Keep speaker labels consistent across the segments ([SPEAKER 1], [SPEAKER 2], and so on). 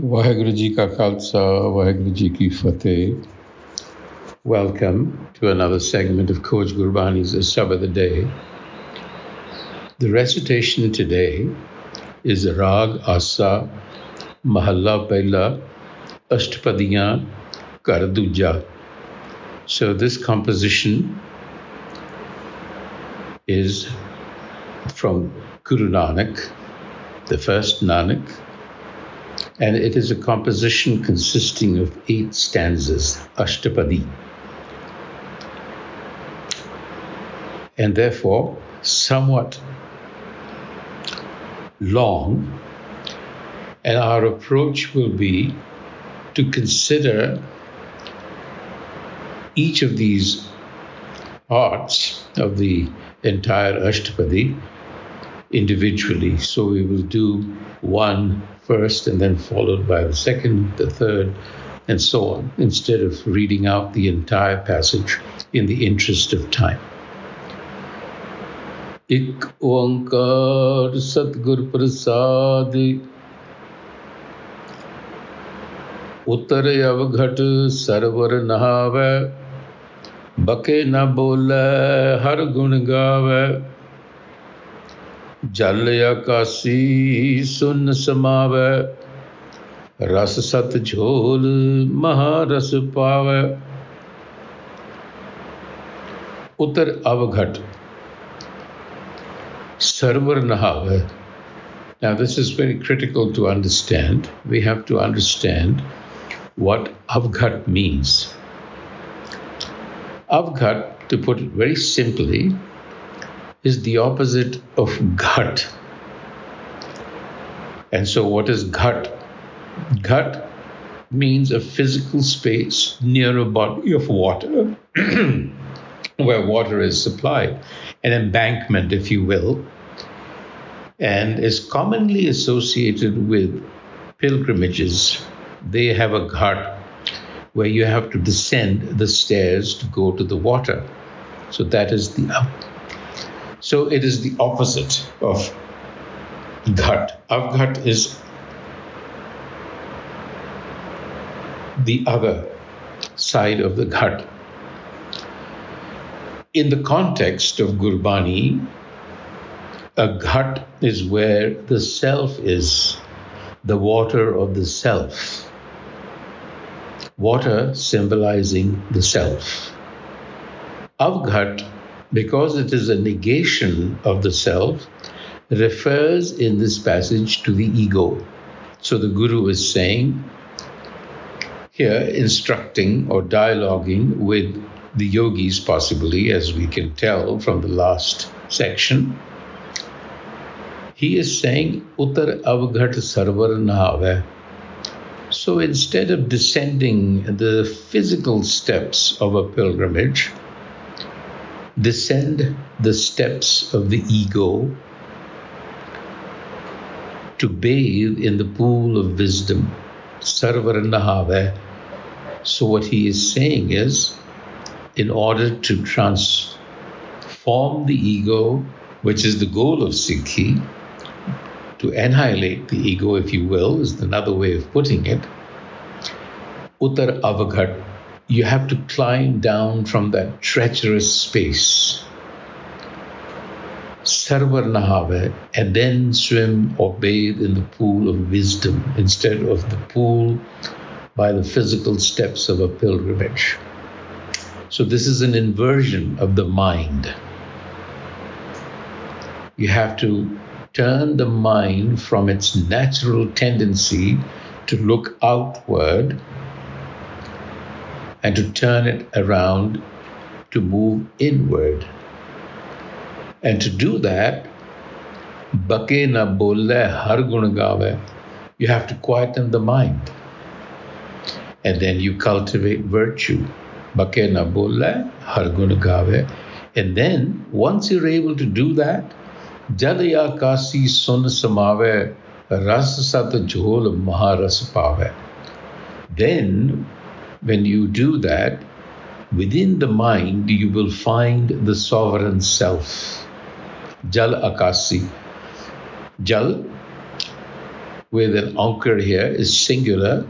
[SPEAKER 1] Vaheguru Ji Ka Khalsa, Vaheguru Ji Ki Fateh. Welcome to another segment of Coach Gurbani's a-sabad-a-day. The recitation today is Rag Asa Mahalla Pehla Ashtapadiyan Kar Duja. So this composition is from Guru Nanak, the first Nanak, and it is a composition consisting of 8 stanzas, Ashtapadi, and therefore somewhat long, and our approach will be to consider each of these parts of the entire Ashtapadi individually. So we will do one first and then followed by the second, the third, and so on, instead of reading out the entire passage in the interest of time. Ik Oankar Satgur Prasad Utar Avaghat Saravar Nhavai Bake na bole har gun gawe Jal akasi sun samave Ras sat jhol maharas pave. Utar Avaghat Saravar Nhavai. Now this is very critical to understand. We have to understand what Avaghat means. Avaghat, to put it very simply, is the opposite of ghat. And so what is ghat? Ghat means a physical space near a body of water where water is supplied, an embankment, if you will, and is commonly associated with pilgrimages. They have a ghat where you have to descend the stairs to go to the water. So that is so it is the opposite of ghat. Avaghat is the other side of the ghat. In the context of Gurbani, a ghat is where the self is, the water of the self. Water symbolizing the self. Avaghat, because it is a negation of the self, refers in this passage to the ego. So the Guru is saying here, instructing or dialoguing with the yogis, possibly, as we can tell from the last section. He is saying, Utar Avaghat Saravar Nhavai. So instead of descending the physical steps of a pilgrimage, descend the steps of the ego to bathe in the pool of wisdom. Saravar Nhavai. So what he is saying is, in order to transform the ego, which is the goal of Sikhi, to annihilate the ego, if you will, is another way of putting it, Utar Avaghat, you have to climb down from that treacherous space, Saravar Nhavai, and then swim or bathe in the pool of wisdom instead of the pool by the physical steps of a pilgrimage. So this is an inversion of the mind. You have to turn the mind from its natural tendency to look outward and to turn it around to move inward. And to do that, Bake na bole har gun gawe, you have to quieten the mind. And then you cultivate virtue. Bake na bole har gun gawe. And then, once you're able to do that, Jadaya kasi sun samave ras sat jhol maharas pave. Then, when you do that, within the mind you will find the sovereign self. Jal akasi. Jal with an ankar here is singular,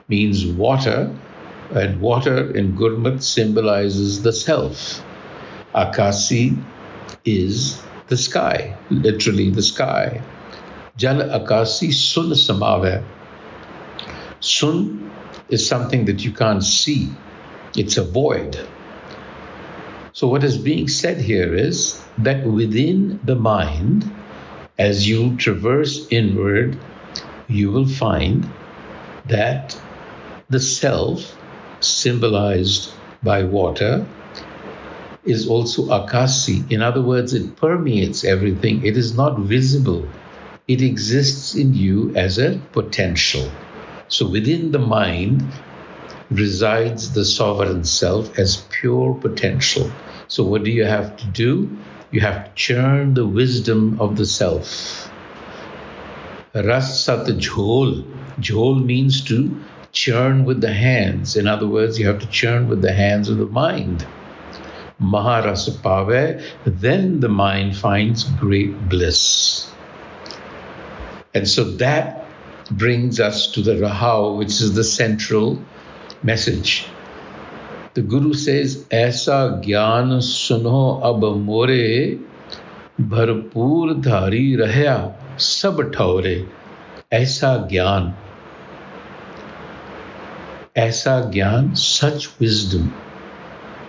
[SPEAKER 1] means water, and water in Gurmat symbolizes the self. Akasi is the sky, literally the sky. Jal akasi sun samave. Sun is something that you can't see. It's a void. So what is being said here is that within the mind, as you traverse inward, you will find that the self, symbolized by water, is also akasi. In other words, it permeates everything. It is not visible. It exists in you as a potential. So within the mind resides the sovereign self as pure potential. So what do you have to do? You have to churn the wisdom of the self. Ras sat jhol. Jhol means to churn with the hands. In other words, you have to churn with the hands of the mind. Maharasa pave, then the mind finds great bliss. And so that brings us to the Rahau, which is the central message. The Guru says, Aisa gyan sunho ab more, bharpur dhari rahya sab thaure. Aisa gyan, such wisdom.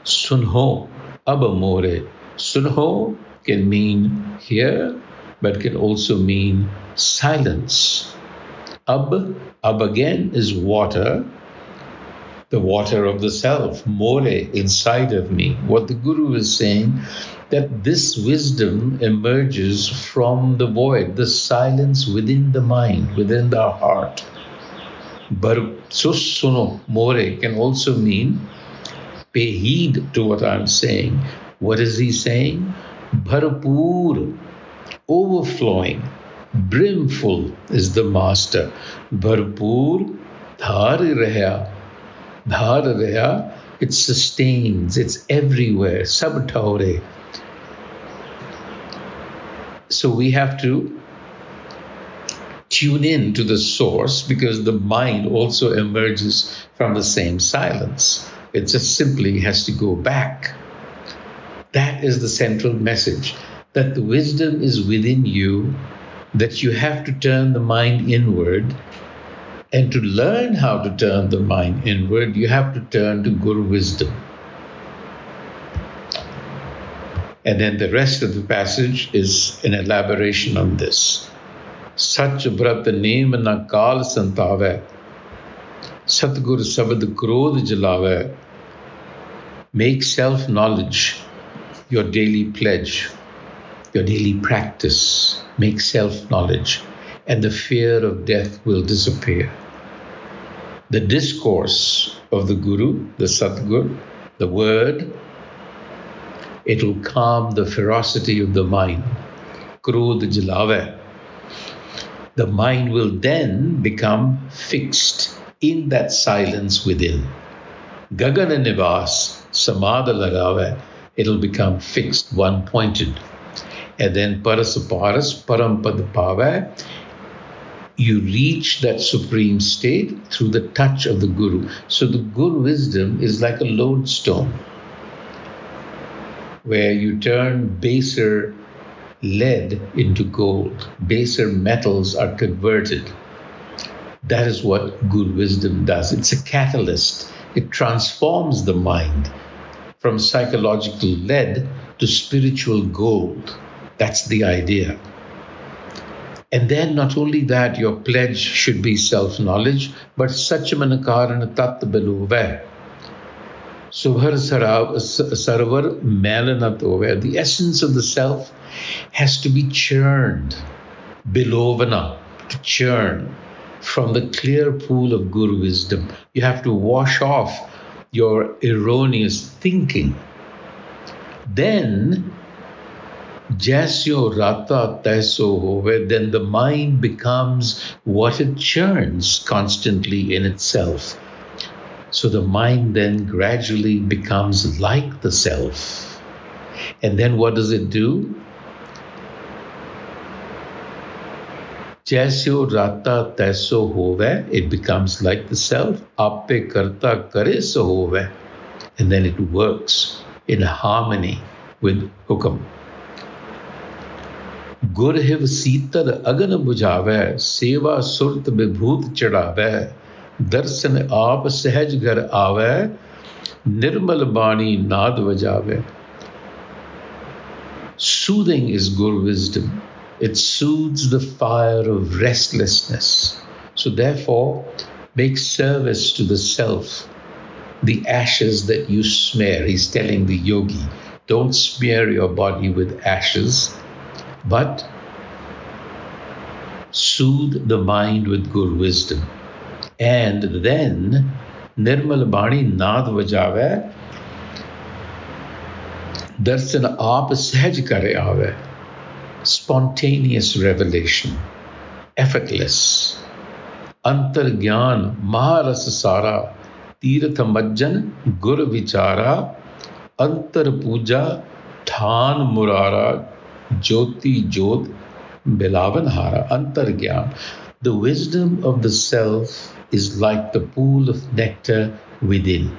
[SPEAKER 1] Sunho ab more. Sunho can mean hear, but can also mean silence. Ab again is water, the water of the self, more, inside of me. What the Guru is saying, that this wisdom emerges from the void, the silence within the mind, within the heart. Suno, more, can also mean pay heed to what I'm saying. What is he saying? Bharpur, overflowing, brimful is the master. Bharpur dhar rahya. Dhar rahya, it sustains, it's everywhere. Sab thaure. So we have to tune in to the source, because the mind also emerges from the same silence. It just simply has to go back. That is the central message, that the wisdom is within you, that you have to turn the mind inward. And to learn how to turn the mind inward, you have to turn to Guru wisdom. And then the rest of the passage is an elaboration on this. Sach brat neem na kal santave, Satgur sabad krodh jalave. Make self-knowledge your daily pledge, your daily practice. Make self-knowledge, and the fear of death will disappear. The discourse of the Guru, the Satgur, the word, it will calm the ferocity of the mind. Krodh jalave. The mind will then become fixed in that silence within. Gagana nivas, samadha lagave. It'll become fixed, one-pointed. And then parasaparas, parampad pave. You reach that supreme state through the touch of the Guru. So the Guru wisdom is like a lodestone, where you turn baser lead into gold. Baser metals are converted. That is what Guru wisdom does. It's a catalyst. It transforms the mind from psychological lead to spiritual gold. That's the idea. And then not only that, your pledge should be self-knowledge, but Satchimanakaran Tat Beluve. Subhar Saravar Melanatove. The essence of the self has to be churned. Belovana, to churn from the clear pool of Guru wisdom. You have to wash off your erroneous thinking. Then, Jasyo Rata Taiso Hove, then the mind becomes what it churns constantly in itself. So the mind then gradually becomes like the self. And then what does it do? Jaisyo rata taiso hove, it becomes like the self. Appe karta kare so hove. And then it works in harmony with hukam. Gur hiv sitar agan bujhave, seva surt bibhut chadave, darsan aap sahaj ghar aave, nirmal bani naad vajave. Soothing is Gur wisdom. It soothes the fire of restlessness. So therefore, make service to the self. The ashes that you smear, he's telling the yogi, don't smear your body with ashes, but soothe the mind with Gur wisdom. And then, Nirmal Bani Naad Vajave, Darsan Aap Sahaj Kare Aave. Spontaneous revelation, effortless. Antar Gyan Maharas Sara, Tirth Majjan Gur Vichara, Antar Puja Than Murara, Jyoti Jyot Bilavan Hara. Antar Gyan. The wisdom of the self is like the pool of nectar within.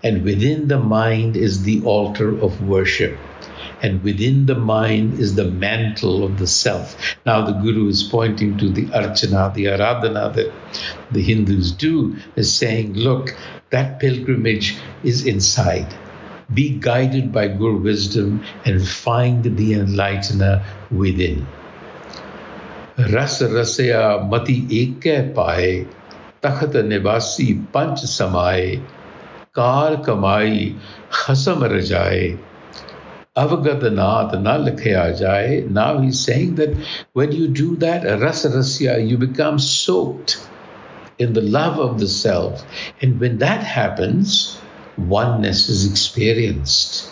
[SPEAKER 1] And within the mind is the altar of worship. And within the mind is the mantle of the self. Now the Guru is pointing to the archana, the aradhana that the Hindus do, is saying, look, that pilgrimage is inside. Be guided by Guru wisdom and find the enlightener within. Ras rasya mati eke pae, takhat nivasi panch samaye, kar kamai khasam rajaye, Avaghat Nath na likhya jaye. Now he's saying that when you do that, rasa rasya, you become soaked in the love of the self. And when that happens, oneness is experienced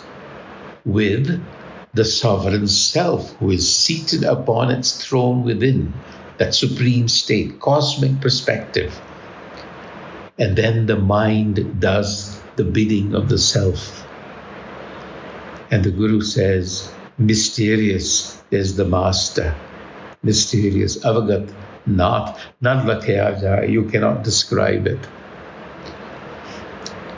[SPEAKER 1] with the sovereign self who is seated upon its throne within, that supreme state, cosmic perspective. And then the mind does the bidding of the self. And the Guru says, mysterious is the master. Mysterious, Avaghat Nath, not lakhya jai. You cannot describe it.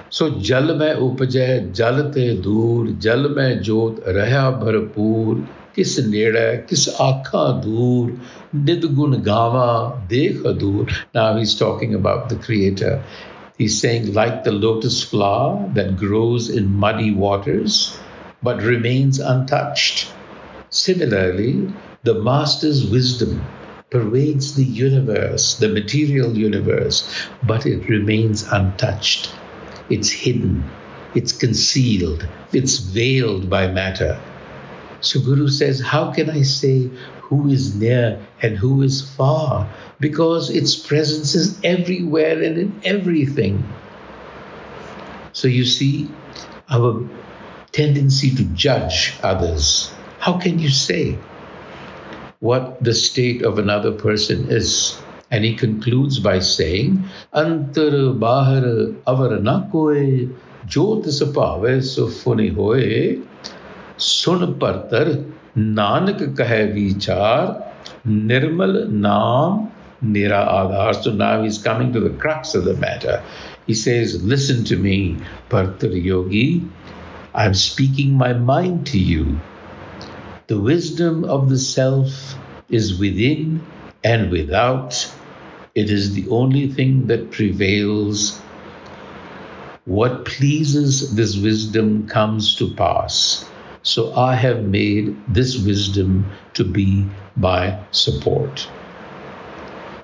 [SPEAKER 1] So, jal mein upajay, jal te dur, jal mein jot raya bharpur, kis neda, kis aakha dur, nidgun gava, dekha dur. Now he's talking about the Creator. He's saying, like the lotus flower that grows in muddy waters, but remains untouched. Similarly, the Master's wisdom pervades the universe, the material universe, but it remains untouched. It's hidden, it's concealed, it's veiled by matter. So Guru says, how can I say who is near and who is far? Because its presence is everywhere and in everything. So you see, our tendency to judge others. How can you say what the state of another person is? And he concludes by saying, Antar bahar avar na koe, jot sapave so funi hoye, sun partar nanak kahe vichar, nirmal naam nira adhar. So now he's coming to the crux of the matter. He says, listen to me, Partar Yogi. I'm speaking my mind to you. The wisdom of the self is within and without. It is the only thing that prevails. What pleases this wisdom comes to pass. So I have made this wisdom to be my support.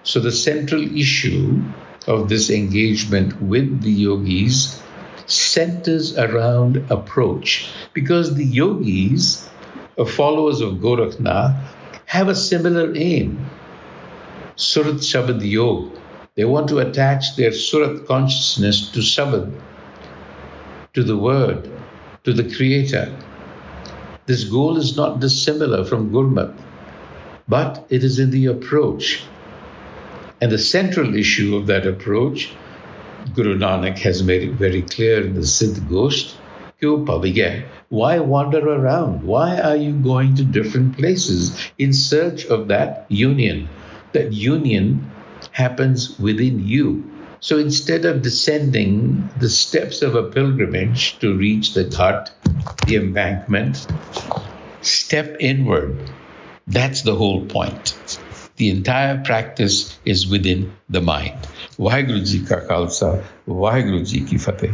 [SPEAKER 1] So the central issue of this engagement with the yogis centers around approach, because the yogis, followers of Gorakhnath, have a similar aim. Surat Shabad Yog. They want to attach their Surat consciousness to Shabad, to the word, to the Creator. This goal is not dissimilar from Gurmat, but it is in the approach. And the central issue of that approach, Guru Nanak has made it very clear in the Siddh Gosht. Why wander around? Why are you going to different places in search of that union? That union happens within you. So instead of descending the steps of a pilgrimage to reach the ghat, the embankment, step inward. That's the whole point. The entire practice is within the mind. Vaheguru Ji Ka Khalsa, Vaheguru Ji Ki Fateh.